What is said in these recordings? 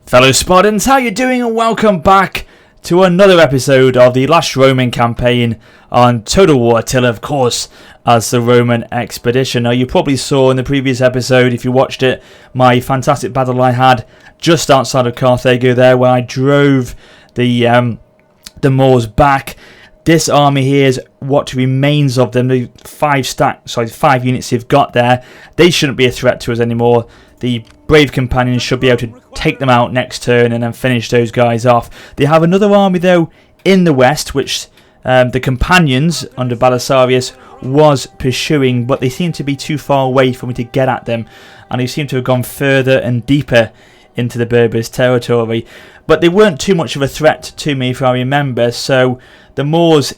Fellow Spartans, how you doing, and welcome back to another episode of the last Roman campaign on Total War Attila, of course, as the Roman expedition. Now, you probably saw in the previous episode, if you watched it, my fantastic battle I had just outside of Carthago there, where I drove the Moors back. This army here is what remains of them, the 5 units you've got there. They shouldn't be a threat to us anymore. The brave companions should be able to take them out next turn and then finish those guys off. They have another army though in the west, which the companions under Belisarius was pursuing, but they seem to be too far away for me to get at them, and they seem to have gone further and deeper into the Berbers territory. But they weren't too much of a threat to me, if I remember, so the Moors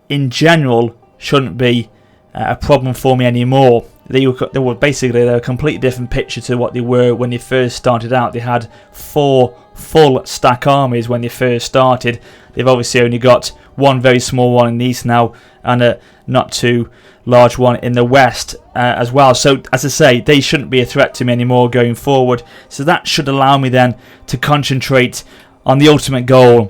in general shouldn't be a problem for me anymore. They were basically a completely different picture to what they were when they first started out. They had 4 full stack armies when they first started. They've obviously only got one very small one in the east now, and a not too large one in the west as well. So, as I say, they shouldn't be a threat to me anymore going forward. So that should allow me then to concentrate on the ultimate goal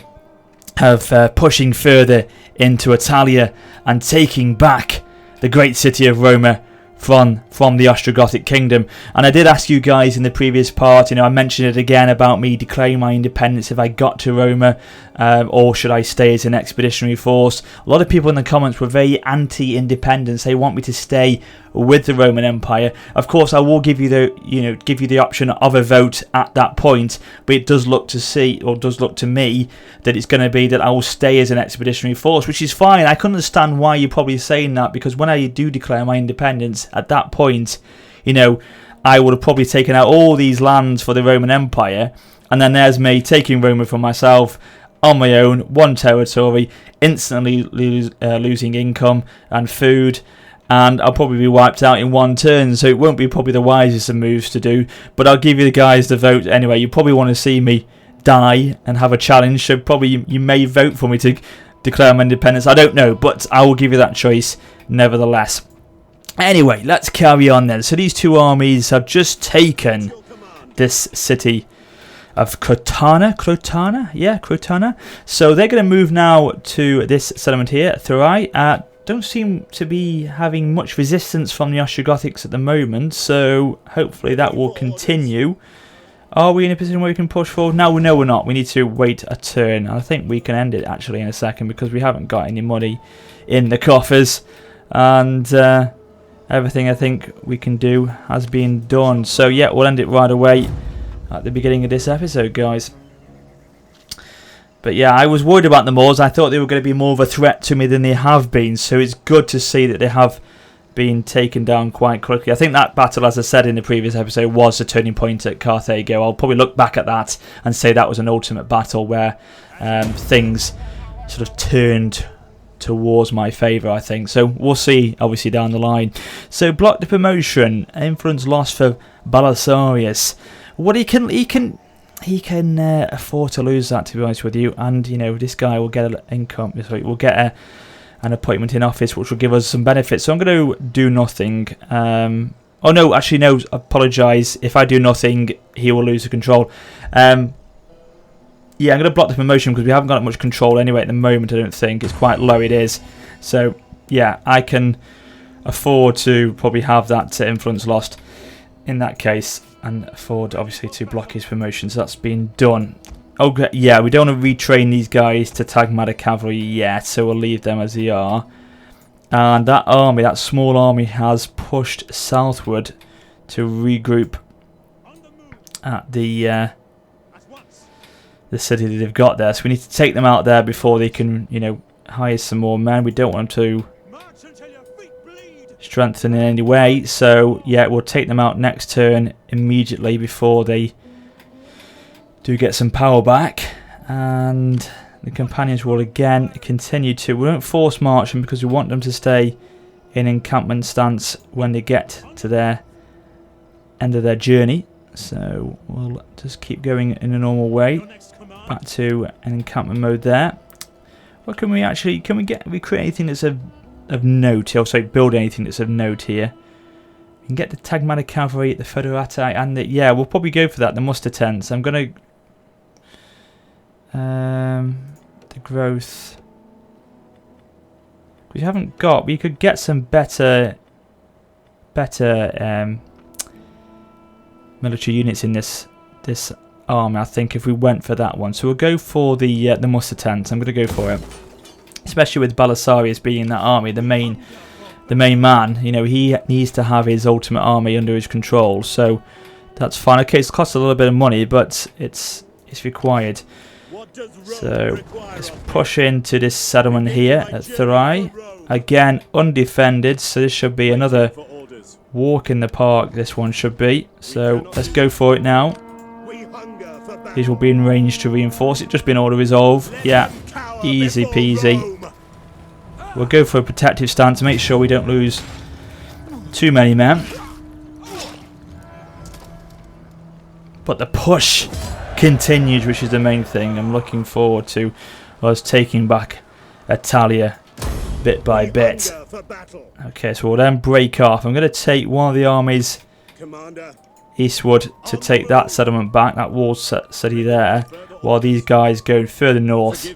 of pushing further into Italia and taking back the great city of Roma from the Ostrogothic kingdom. And I did ask you guys in the previous part, I mentioned it again about me declaring my independence if I got to Roma, or should I stay as an expeditionary force. A lot of people in the comments were very anti-independence. They want me to stay with the Roman Empire. Of course, I will give you the option of a vote at that point, but it does look to me that it's going to be that I will stay as an expeditionary force, which is fine. I can understand why you're probably saying that, because when I do declare my independence at that point, I would have probably taken out all these lands for the Roman Empire, and then there's me taking Roma for myself on my own, one territory, instantly losing income and food, and I'll probably be wiped out in one turn, so it won't be probably the wisest of moves to do. But I'll give you the guys the vote anyway. You probably want to see me die and have a challenge, so probably you may vote for me to declare my independence. I don't know, but I will give you that choice nevertheless. Anyway, let's carry on then. So these two armies have just taken this city of Crotona. Yeah, Crotona. So they're going to move now to this settlement here, Thurai. Don't seem to be having much resistance from the Ostrogothics at the moment, so hopefully that will continue. Are we in a position where we can push forward? No, we're not. We need to wait a turn. I think we can end it actually in a second, because we haven't got any money in the coffers, and everything I think we can do has been done. So yeah, we'll end it right away at the beginning of this episode, guys. But yeah, I was worried about the Moors. I thought they were going to be more of a threat to me than they have been, so it's good to see that they have been taken down quite quickly. I think that battle, as I said in the previous episode, was a turning point at Carthago. I'll probably look back at that and say that was an ultimate battle where things sort of turned towards my favour, I think. So we'll see, obviously, down the line. So block the promotion, influence lost for Belisarius. What he can afford to lose that, to be honest with you. And this guy will get an income. Sorry, we'll get an appointment in office, which will give us some benefits. So I'm going to do nothing. Oh no, actually no. Apologise. If I do nothing, he will lose the control. Yeah, I'm going to block the promotion because we haven't got much control anyway at the moment. I don't think it's quite low. It is. So yeah, I can afford to probably have that influence lost in that case, and afford obviously to block his promotion. So that's been done. Okay, yeah, we don't want to retrain these guys to Tagmata cavalry yet, so we'll leave them as they are. And that army, that small army, has pushed southward to regroup at the city that they've got there. So we need to take them out there before they can, hire some more men. We don't want them to strengthen in any way. So yeah, we'll take them out next turn immediately before they do get some power back. And the companions will again continue to... We won't force march them because we want them to stay in encampment stance when they get to their end of their journey. So we'll just keep going in a normal way. Back to an encampment mode there. What can we actually... Can we create anything that's of note? Also build anything that's of note here. We can get the Tagmata cavalry, the Federati, and the... Yeah, we'll probably go for that, the muster tents. I'm going to The growth. We haven't got. We could get some better military units in this army, I think, if we went for that one. So we'll go for the muster tents. I'm going to go for it, especially with Belisarius being in that army, the main man. You know, he needs to have his ultimate army under his control. So that's fine. Okay, it's cost a little bit of money, but it's required. So let's push into this settlement here at Thurai. Again, undefended, so this should be another walk in the park, this one should be. So let's go for it now. These will be in range to reinforce it. Just been auto resolve. Yeah, easy peasy. We'll go for a protective stand to make sure we don't lose too many men. But the push continues, which is the main thing. I'm looking forward to us taking back Attila bit by bit. Okay, so we'll then break off. I'm going to take one of the armies eastward to take that settlement back, that walled city there, while these guys go further north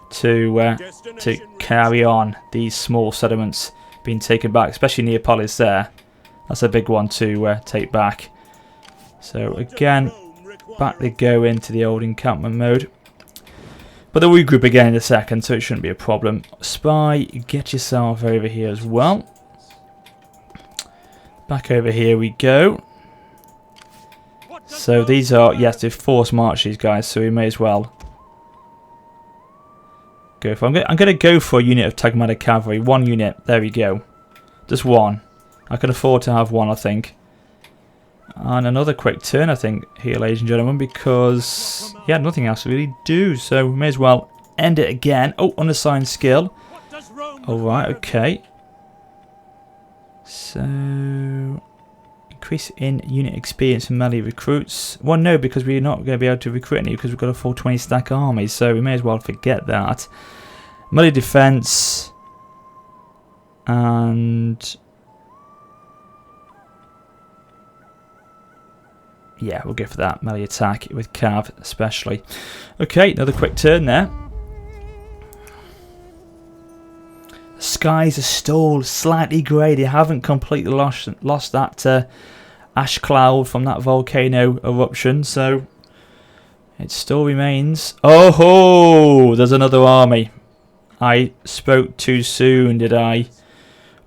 to carry on these small settlements being taken back, especially Neapolis there. That's a big one to take back. So again, back they go into the old encampment mode. But they'll regroup again in a second, so it shouldn't be a problem. Spy, get yourself over here as well. Back over here we go. So these are, yes, they're forced march, these guys, so we may as well go for. I'm going to go for a unit of Tagmata cavalry. One unit, there we go. Just one. I can afford to have one, I think. And another quick turn, I think, here, ladies and gentlemen, because, yeah, nothing else to really do. So we may as well end it again. Oh, unassigned skill. Alright, okay. So, increase in unit experience and melee recruits. Well, no, because we're not going to be able to recruit any because we've got a full 20 stack army. So we may as well forget that. Melee defense. And yeah, we'll go for that. Melee attack with Cav, especially. Okay, another quick turn there. The skies are still slightly grey. They haven't completely lost that ash cloud from that volcano eruption, so it still remains. Oh ho! There's another army. I spoke too soon, did I?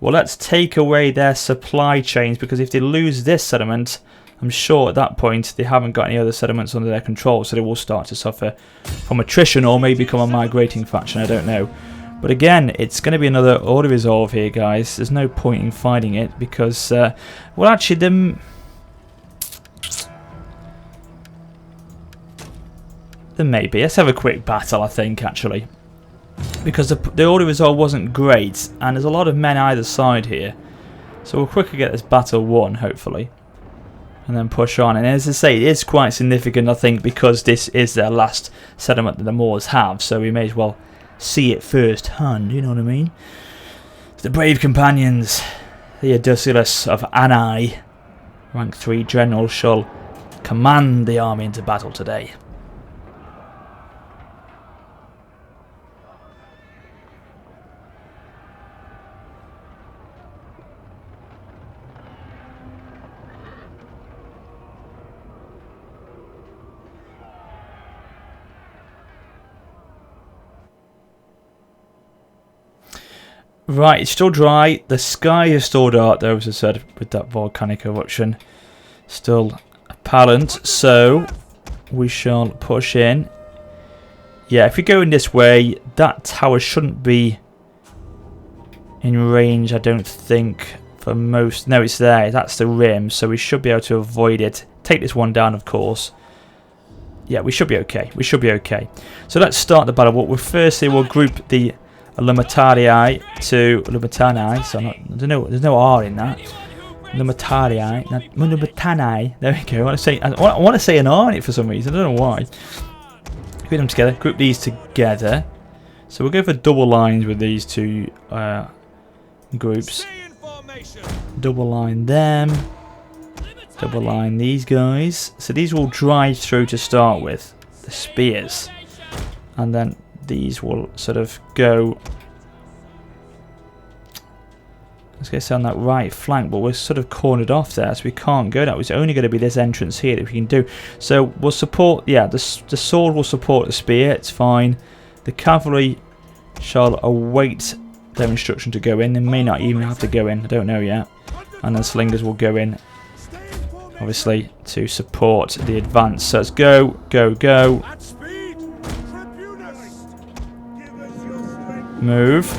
Well, let's take away their supply chains, because if they lose this settlement, I'm sure at that point they haven't got any other settlements under their control, so they will start to suffer from attrition or maybe become a migrating faction, I don't know. But again, it's going to be another order resolve here, guys. There's no point in fighting it because, well, actually, there may be. Let's have a quick battle, I think, actually. Because the order resolve wasn't great, and there's a lot of men either side here. So we'll quickly get this battle won, hopefully. And then push on. And as I say, it is quite significant, I think, because this is their last settlement that the Moors have. So we may as well see it first hand, you know what I mean? The brave companions, the Odysseus of Anai, rank 3 general, shall command the army into battle today. Right, it's still dry. The sky is still dark, though, as I said, with that volcanic eruption. Still apparent, so we shall push in. Yeah, if we go in this way, that tower shouldn't be in range, I don't think, for most. No, it's there. That's the rim, so we should be able to avoid it. Take this one down, of course. Yeah, we should be okay. We should be okay. So let's start the battle. Well, firstly, we'll group the Lumatarii to Lumatani. So there's no R in that. Lumatarii, Lumatani. There we go. I want to say an R in it for some reason. I don't know why. Group them together. Group these together. So we'll go for double lines with these two groups. Double line them. Double line these guys. So these will drive through to start with. the spears. And then these will sort of go, let's get on that right flank, but we're sort of cornered off there, so we can't go that. It's only going to be this entrance here that we can do. So we'll support, yeah, the sword will support the spear, it's fine. The cavalry shall await their instruction to go in. They may not even have to go in, I don't know yet. And then slingers will go in, obviously, to support the advance. So let's go, go, go. Move.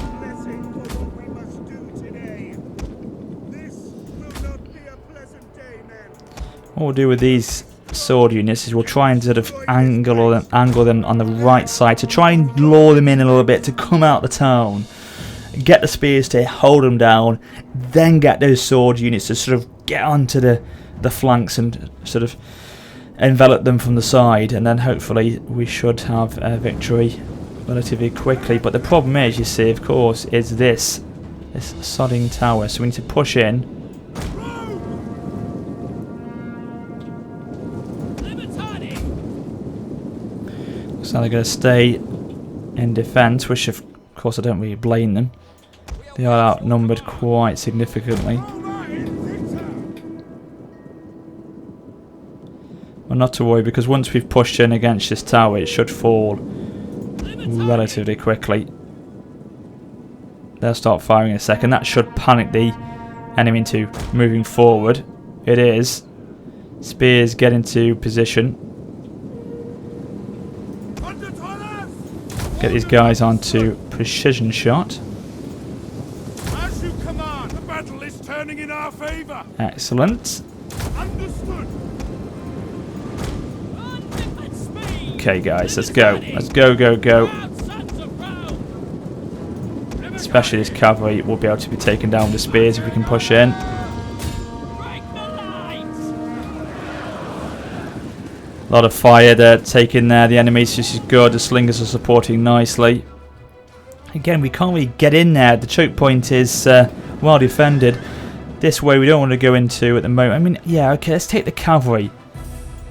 What we'll do with these sword units is we'll try and sort of angle them on the right side to try and lure them in a little bit to come out the town, get the spears to hold them down, then get those sword units to sort of get onto the flanks and sort of envelop them from the side, and then hopefully we should have a victory relatively quickly. But the problem is, you see, of course, is this sodding tower, so we need to push in. So they're going to stay in defence, which of course I don't really blame them. They are outnumbered quite significantly. Well, not to worry, because once we've pushed in against this tower, it should fall relatively quickly. They'll start firing in a second. That should panic the enemy into moving forward. It is. Spears get into position. Get these guys onto precision shot. As you command, the battle is turning in our favor. Excellent. Understood. Okay, guys, let's go. Let's go, go, go. Especially this cavalry will be able to be taken down with the spears if we can push in. A lot of fire they're taking there, the enemies, this is good. The slingers are supporting nicely. Again, we can't really get in there. The choke point is well defended. This way we don't want to go into at the moment. I mean, yeah, okay, let's take the cavalry.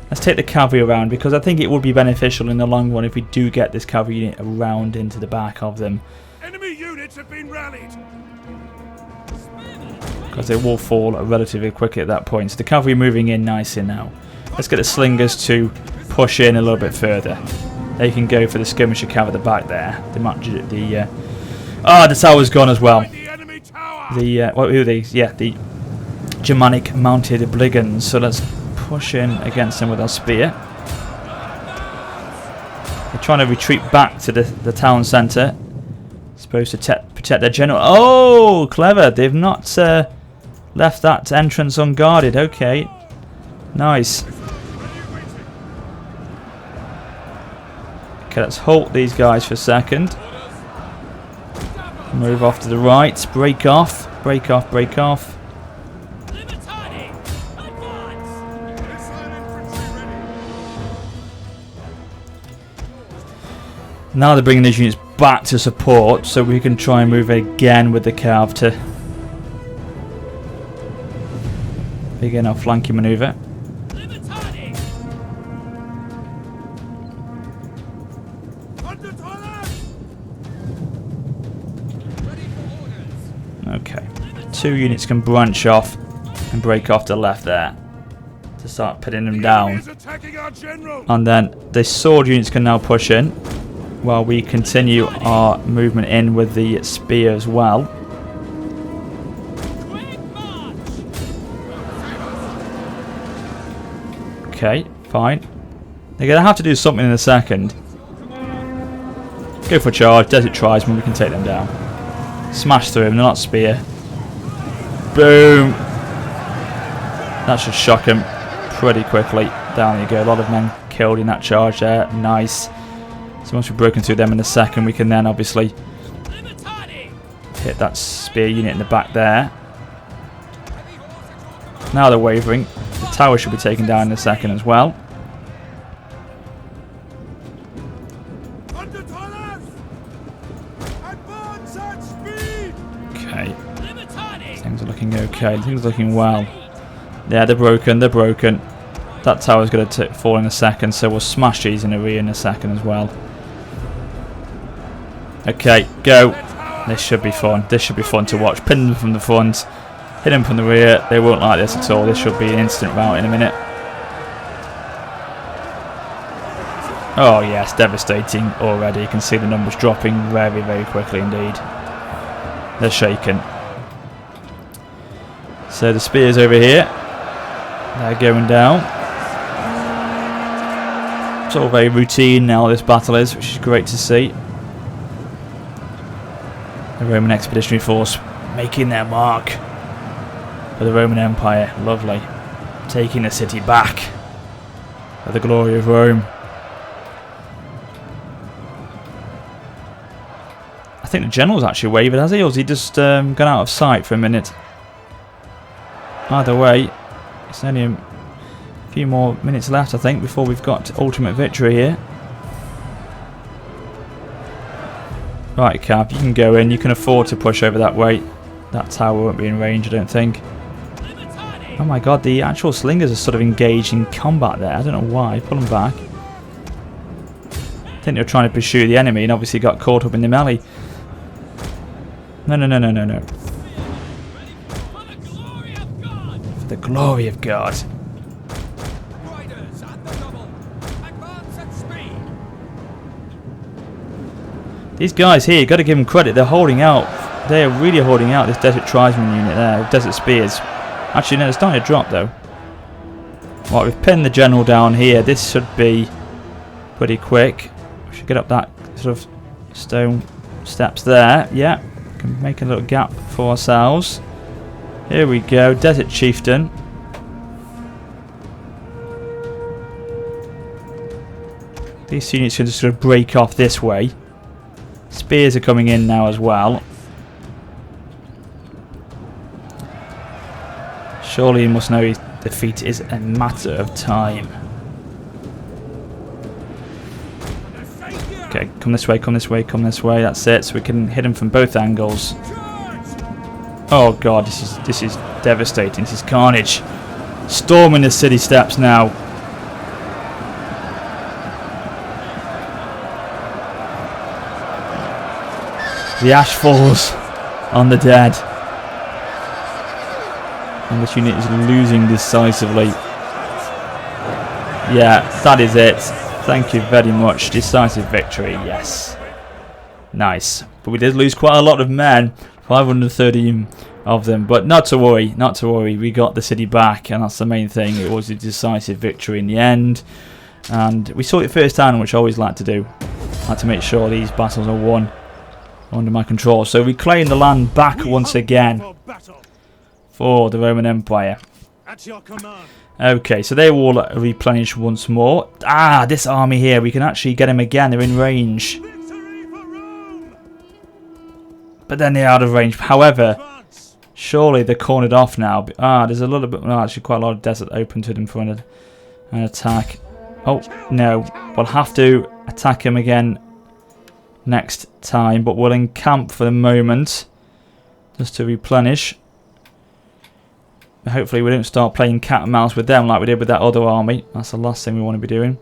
Let's take the cavalry around, because I think it would be beneficial in the long run if we do get this cavalry unit around into the back of them. Enemy units have been rallied. Because they will fall relatively quickly at that point. So the cavalry moving in nicely now. Let's get the slingers to push in a little bit further. They can go for the skirmisher cav at the back there. The tower's gone as well. What are these? Yeah, the Germanic mounted brigands. So let's push in against them with our spear. They're trying to retreat back to the town centre. Supposed to protect their general. Oh, clever! They've not left that entrance unguarded. Okay, nice. Okay, let's halt these guys for a second. Move off to the right. Break off. Break off. Break off. Now they're bringing these units back to support, so we can try and move again with the cav to begin our flanking manoeuvre. Okay, 2 units can branch off and break off to the left there to start putting them down, and then the sword units can now push in while we continue our movement in with the spear as well. Okay, fine. They're going to have to do something in a second. Go for a charge, desert tribesmen, we can take them down. Smash through them, they're not spear. Boom! That should shock them pretty quickly. Down you go, a lot of men killed in that charge there, nice. So once we've broken through them in a second, we can then obviously hit that spear unit in the back there. Now they're wavering. The tower should be taken down in a second as well. Okay. Things are looking okay. Things are looking well. Yeah, they're broken. They're broken. That tower's going to fall in a second, so we'll smash these in the rear in a second as well. Okay, go. This should be fun. This should be fun to watch. Pin them from the front, hit them from the rear. They won't like this at all. This should be an instant rout in a minute. Oh yes, devastating already. You can see the numbers dropping very, very quickly indeed. They're shaken. So the spears over here, they're going down. It's all very routine now, this battle is, which is great to see. The Roman Expeditionary Force making their mark for the Roman Empire. Lovely. Taking the city back for the glory of Rome. I think the general's actually wavered, has he? Or has he just gone out of sight for a minute? Either way, it's only a few more minutes left, I think, before we've got ultimate victory here. Right, Cap, you can go in. You can afford to push over that way. That tower won't be in range, I don't think. Oh my god, the actual slingers are sort of engaged in combat there. I don't know why. Pull them back. I think they were trying to pursue the enemy and obviously got caught up in the melee. No, no, no, no, no, no. For the glory of God. These guys here, you've got to give them credit. They're holding out. They are really holding out this Desert Tribesman unit there. Desert Spears. Actually, no, it's starting to drop though. Right, we've pinned the general down here. This should be pretty quick. We should get up that sort of stone steps there. Yeah. Can make a little gap for ourselves. Here we go, Desert Chieftain. These units are just sort of break off this way. Spears are coming in now as well. Surely you must know his defeat is a matter of time. Okay, come this way, come this way, come this way. That's it. So we can hit him from both angles. Oh god, this is devastating. This is carnage. Storming the city steps now. The ash falls on the dead. And this unit is losing decisively. Yeah, that is it. Thank you very much. Decisive victory, yes. Nice. But we did lose quite a lot of men. 513 of them. But not to worry, not to worry. We got the city back, and that's the main thing. It was a decisive victory in the end. And we saw it firsthand, which I always like to do. I like to make sure these battles are won under my control. So we claim the land back once again for the Roman Empire. Okay, so they will replenish once more. Ah, this army here, we can actually get them again. They're in range. But then they're out of range. However, surely they're cornered off now. Ah, there's a little bit, no, actually quite a lot of desert open to them for an attack. Oh, no. We'll have to attack him again next time. But we'll encamp for the moment. Just to replenish. Hopefully we don't start playing cat and mouse with them like we did with that other army. That's the last thing we want to be doing.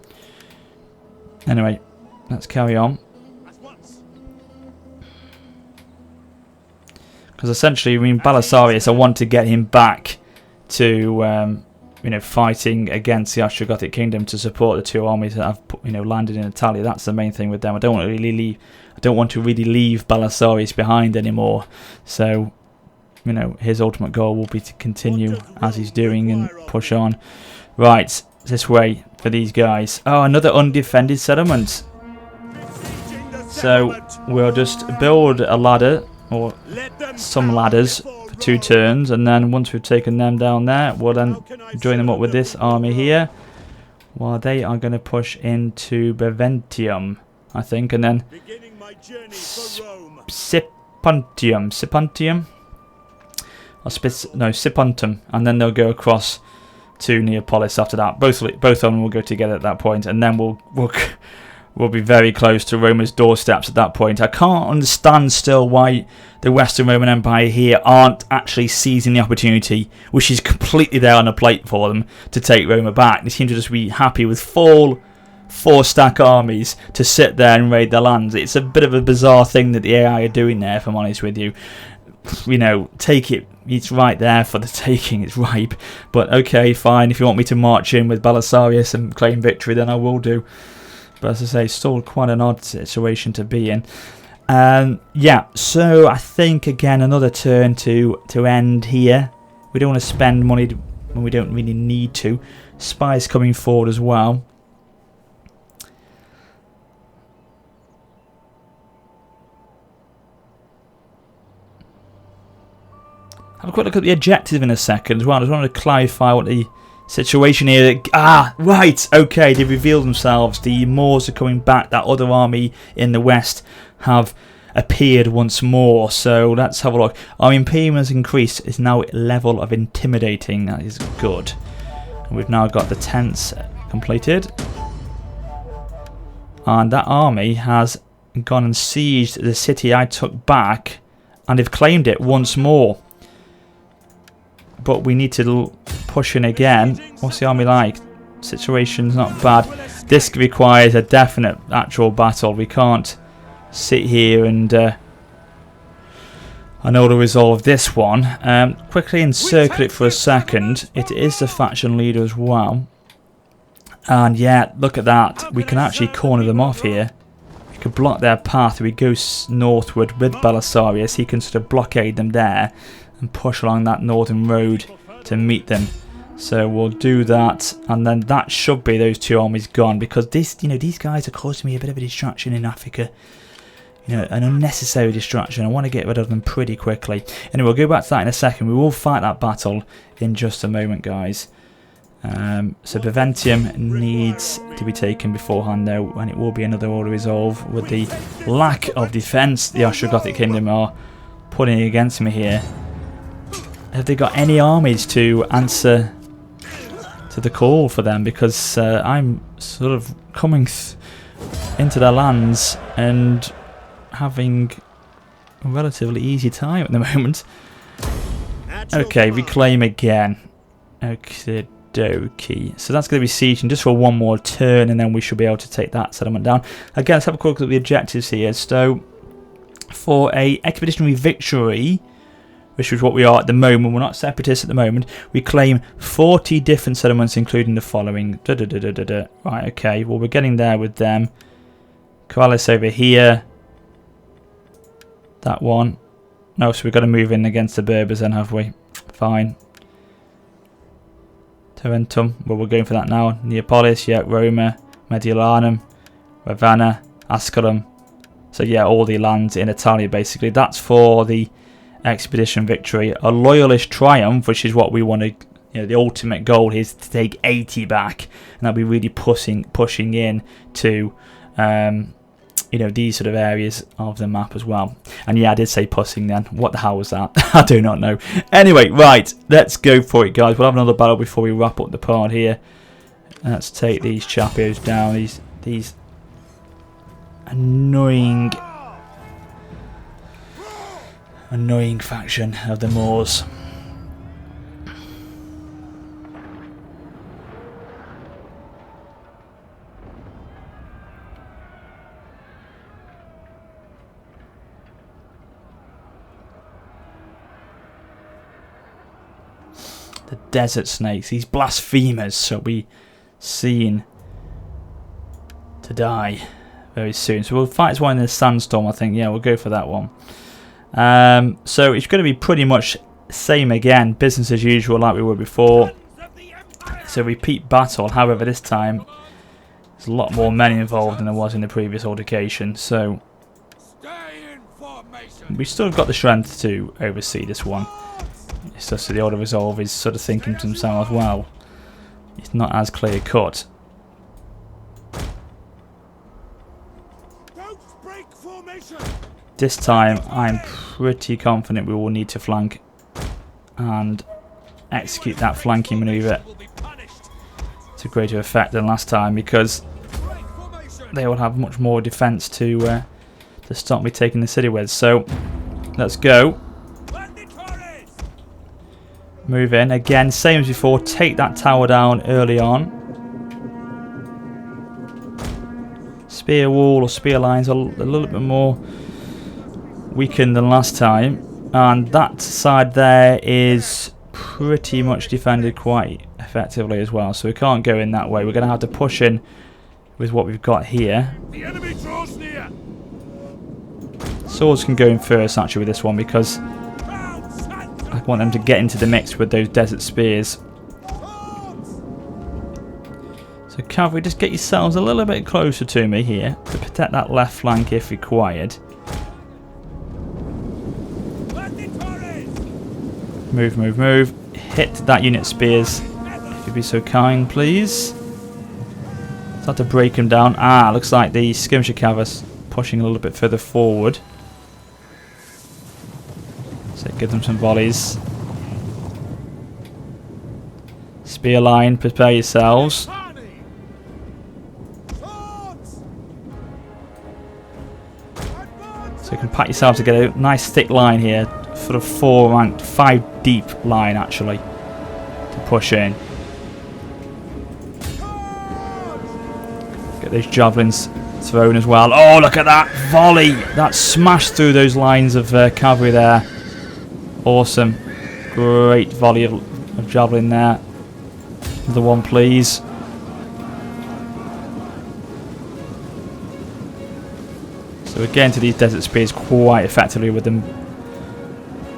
Anyway, let's carry on. Because essentially, I mean, Belisarius, I want to get him back to, you know, fighting against the Ostrogothic kingdom to support the two armies that have, you know, landed in Italy. That's the main thing with them. I don't want to really leave Belisarius behind anymore. So, you know, his ultimate goal will be to continue as he's doing and push on. Right, this way for these guys. Oh, another undefended settlement. So we'll just build a ladder, or some ladders, for 2 turns, and then once we've taken them down there, we'll then join them up with this army here, while they are going to push into Beventium, I think, and then Sipuntium. Sipuntum, and then they'll go across to Neapolis after that. Both of them will go together at that point, and then we'll we'll be very close to Roma's doorsteps at that point. I can't understand still why the Western Roman Empire here aren't actually seizing the opportunity, which is completely there on a plate for them, to take Roma back. They seem to just be happy with full 4-stack armies to sit there and raid their lands. It's a bit of a bizarre thing that the AI are doing there, if I'm honest with you. You know, take it. It's right there for the taking. It's ripe. But okay, fine. If you want me to march in with Belisarius and claim victory, then I will do. But as I say, still quite an odd situation to be in. Yeah, so I think, again, another turn to end here. We don't want to spend money when we don't really need to. Spies coming forward as well. Have a quick look at the objective in a second as well. I just wanted to clarify what the situation here. Right, okay, they revealed themselves. The Moors are coming back. That other army in the west have appeared once more. So let's have a look. Our Imperium has increased. It's now at level of intimidating. That is good. And we've now got the tents completed. And that army has gone and sieged the city I took back. And they've claimed it once more. But we need to push in again. What's the army like? Situation's not bad. This requires a definite actual battle. We can't sit here and I know to resolve this one. Quickly encircle it for a second. It is the faction leader as well. And yeah, look at that. We can actually corner them off here. We could block their path. We go northward with Belisarius. He can sort of blockade them there and push along that northern road to meet them. So we'll do that, and then that should be those two armies gone, because this, you know, these guys are causing me a bit of a distraction in Africa. You know, an unnecessary distraction. I want to get rid of them pretty quickly. Anyway, we'll go back to that in a second. We will fight that battle in just a moment, guys. So Baventium needs to be taken beforehand though, and it will be another order resolve with the lack of defence the Ostrogothic Kingdom are putting against me here. Have they got any armies to answer to the call for them? Because I'm sort of coming into their lands and having a relatively easy time at the moment. Okay, reclaim again. Okay, dokie. So that's going to be sieging just for one more turn, and then we should be able to take that settlement down. Again, let's have a quick look at the objectives here. So, for a expeditionary victory, which is what we are at the moment, we're not separatists at the moment, we claim 40 different settlements, including the following. Right, okay, well, we're getting there with them. Coalis over here. That one. No, so we've got to move in against the Berbers then, have we? Fine. Tarentum, well, we're going for that now. Neapolis, yeah, Roma, Mediolanum, Ravenna, Asculum. So yeah, all the lands in Italia basically. That's for the expedition victory. A loyalist triumph, which is what we want to, you know, the ultimate goal is to take 80 back, and that'll be really pushing in to you know, these sort of areas of the map as well. And yeah, I did say pussing then. What the hell was that? I do not know. Anyway, right, let's go for it, guys. We'll have another battle before we wrap up the part here. Let's take these chappios down. These annoying faction of the Moors. The desert snakes, these blasphemers, shall be seen to die very soon. So we'll fight one in the Sandstorm, I think. Yeah, we'll go for that one. So it's going to be pretty much same again, business as usual like we were before. So repeat battle, however this time there's a lot more men involved than there was in the previous altercation. So we still have got the strength to oversee this one. It's just that the order resolve is sort of thinking to themselves, well, it's not as clear cut. This time I'm pretty confident we will need to flank and execute that flanking manoeuvre to greater effect than last time, because they will have much more defence to stop me taking the city with. So let's go. Move in again, same as before. Take that tower down early on. Spear wall or spear lines are a little bit more weakened than last time, and that side there is pretty much defended quite effectively as well, so we can't go in that way. We're going to have to push in with what we've got here. The enemy draws near. Swords can go in first actually with this one, because I want them to get into the mix with those desert spears. So cavalry, just get yourselves a little bit closer to me here to protect that left flank if required. Move, move, move. Hit that unit spears, if you'd be so kind, please. Start to break them down. Ah, looks like the skirmisher cavalry's pushing a little bit further forward. So give them some volleys. Spear line, prepare yourselves. So you can pack yourselves to get a nice thick line here. Sort of 4 ranked, 5 deep line actually to push in. Get those javelins thrown as well. Oh, look at that volley! That smashed through those lines of cavalry there. Awesome. Great volley of javelin there. Another one, please. So we're getting to these desert spears quite effectively with them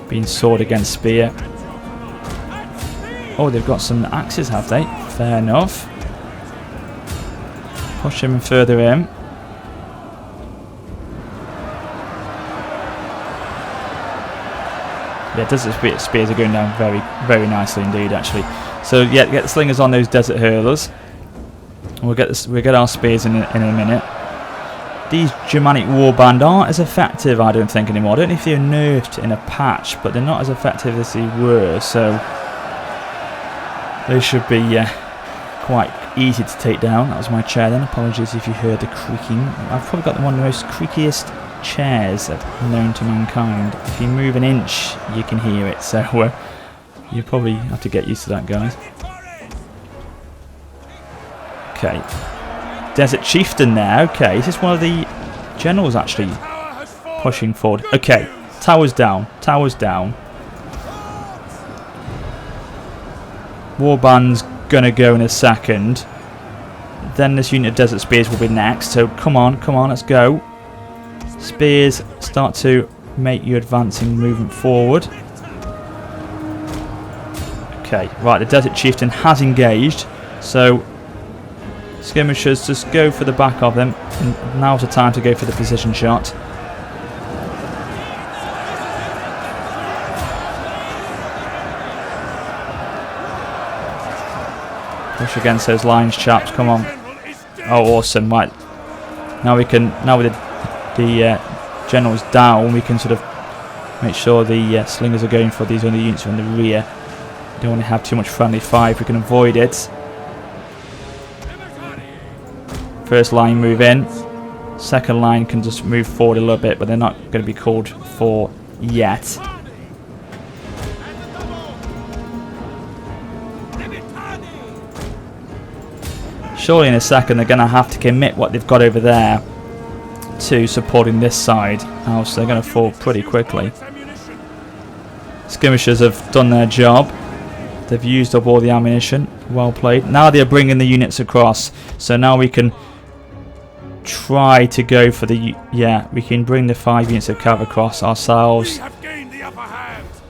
being sword against spear. Oh, they've got some axes, have they? Fair enough. Push them further in. Yeah, desert spears are going down very, very nicely indeed, actually. So yeah, get the slingers on those desert hurlers. We'll get our spears in a minute. These Germanic warband aren't as effective, I don't think, anymore. I don't know if they're nerfed in a patch, but they're not as effective as they were, so they should be quite easy to take down. That was my chair then. Apologies if you heard the creaking. I've probably got one of the most creakiest chairs known to mankind. If you move an inch, you can hear it, so you probably have to get used to that, guys. Okay. Desert Chieftain there. Okay, is this one of the generals actually pushing forward? Okay, towers down. Towers down. Warband's gonna go in a second. Then this unit of desert spears will be next. So come on, let's go. Spears start to make you advancing movement forward. Okay, right, the Desert Chieftain has engaged. So skirmishers, just go for the back of them. And now's the time to go for the precision shot. Push against those lines, chaps. Come on. Oh, awesome! Right. Now we can. Now with the generals down, we can sort of make sure the slingers are going for these other units from the rear. Don't want to have too much friendly fire if we can avoid it. First line move in. Second line can just move forward a little bit, but they're not going to be called for yet. Surely in a second they're going to have to commit what they've got over there to supporting this side, else they're going to fall pretty quickly. Skirmishers have done their job. They've used up all the ammunition. Well played. Now they're bringing the units across, so now we can try to go for the... Yeah, we can bring the 5 units of cav across ourselves,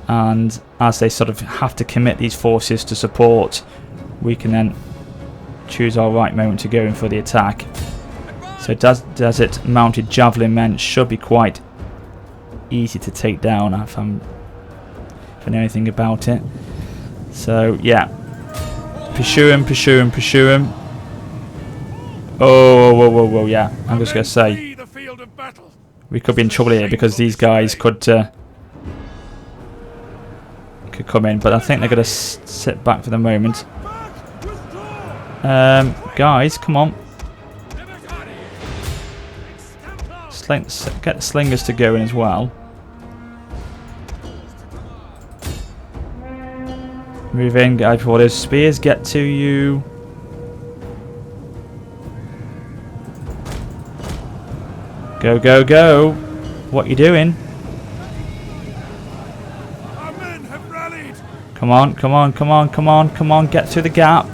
and as they sort of have to commit these forces to support, we can then choose our right moment to go in for the attack. So desert mounted javelin men should be quite easy to take down if I know anything about it. So yeah, pursue him. Oh, yeah. I'm just gonna say we could be in trouble here because these guys could come in, but I think they're gonna sit back for the moment. Guys, come on. get the slingers to go in as well. Move in, guys, before those spears get to you. Go, go, go. What you doing? Our men have rallied. Come on, come on, come on, come on, come on. Get through the gap.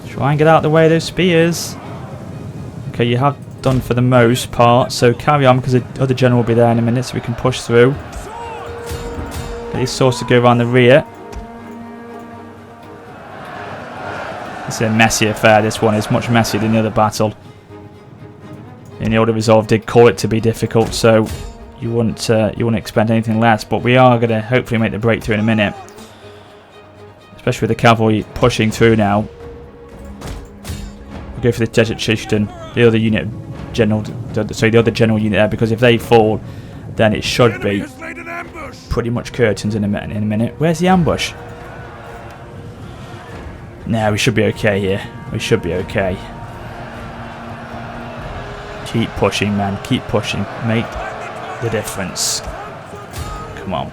Try and get out the way of those spears. Okay, you have done for the most part, so carry on because the other general will be there in a minute so we can push through. Get these swords to go around the rear. It's a messy affair, this one. It's much messier than the other battle. And the Order Resolve did call it to be difficult, so you wouldn't expect anything less. But we are going to hopefully make the breakthrough in a minute. Especially with the cavalry pushing through now. We'll go for the Desert Chieftain, the other unit general, the other general unit there, because if they fall, then it should be pretty much curtains in a minute. Where's the ambush? Nah, we should be okay here. We should be okay. Keep pushing, man. Keep pushing. Make the difference. Come on.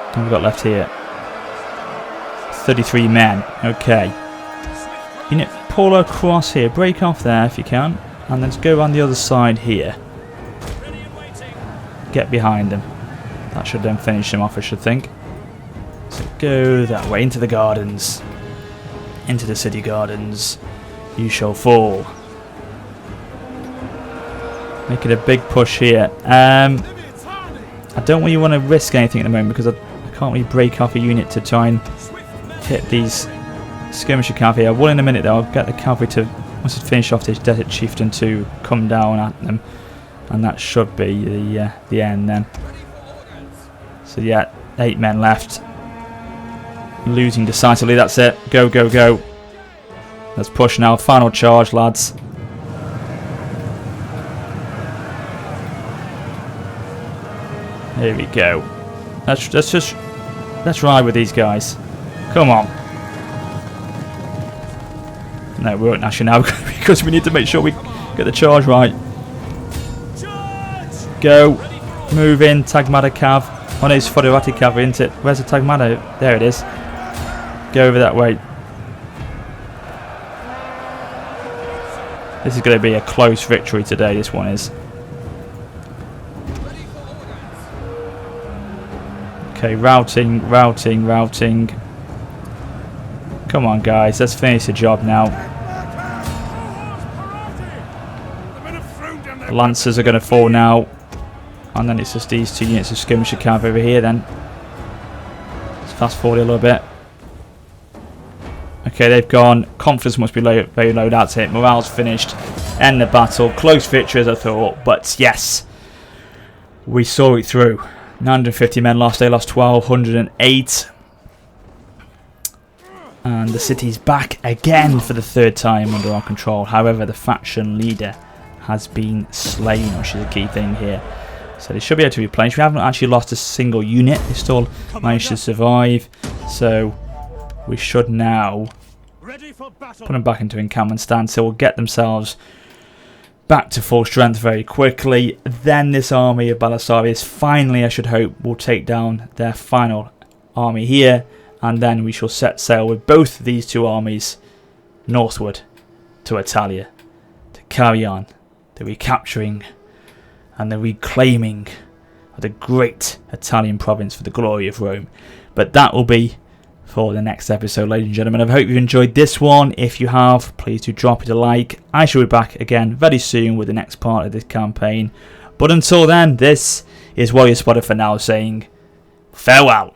What have we got left here? 33 men. Okay. Unit, pull across here. Break off there if you can. And then go around the other side here. Get behind them. That should then finish him off, I should think. So go that way, into the gardens. Into the city gardens. You shall fall. Making a big push here. I don't really want to risk anything at the moment because I can't really break off a unit to try and hit these skirmisher cavalry. I will in a minute though. I'll get the cavalry to, once it's finished off this Desert Chieftain, to come down at them. And that should be the end then. So yeah, 8 men left. Losing decisively, that's it. Go, go, go. Let's push now. Final charge, lads. Here we go. Let's ride with these guys. Come on. No, we won't actually now because we need to make sure we get the charge right. Go. Move in, Tagmata Cav. Oh no, it's Foderati cavalry, isn't it? Where's the Tagmata? There it is. Go over that way. This is going to be a close victory today, this one is. Okay, routing. Come on guys, let's finish the job now. The Lancers are going to fall now. And then it's just these 2 units of skirmisher cav over here then. Let's fast forward a little bit. Okay, they've gone. Confidence must be very low. That's it. Morale's finished. End the battle. Close victory as I thought. But yes, we saw it through. 950 men lost. They lost 1,208. And the city's back again for the 3rd time under our control. However, the faction leader has been slain, which is a key thing here. So they should be able to replenish. We haven't actually lost a single unit. They still managed to survive. So we should now put them back into encampment stand. So we'll get themselves back to full strength very quickly. Then this army of Belisarius finally, I should hope, will take down their final army here. And then we shall set sail with both of these 2 armies northward to Attila to carry on the recapturing and the reclaiming of the great Italian province for the glory of Rome. But that will be for the next episode, ladies and gentlemen. I hope you enjoyed this one. If you have, please do drop it a like. I shall be back again very soon with the next part of this campaign. But until then, this is WarriorofSparta for now saying farewell.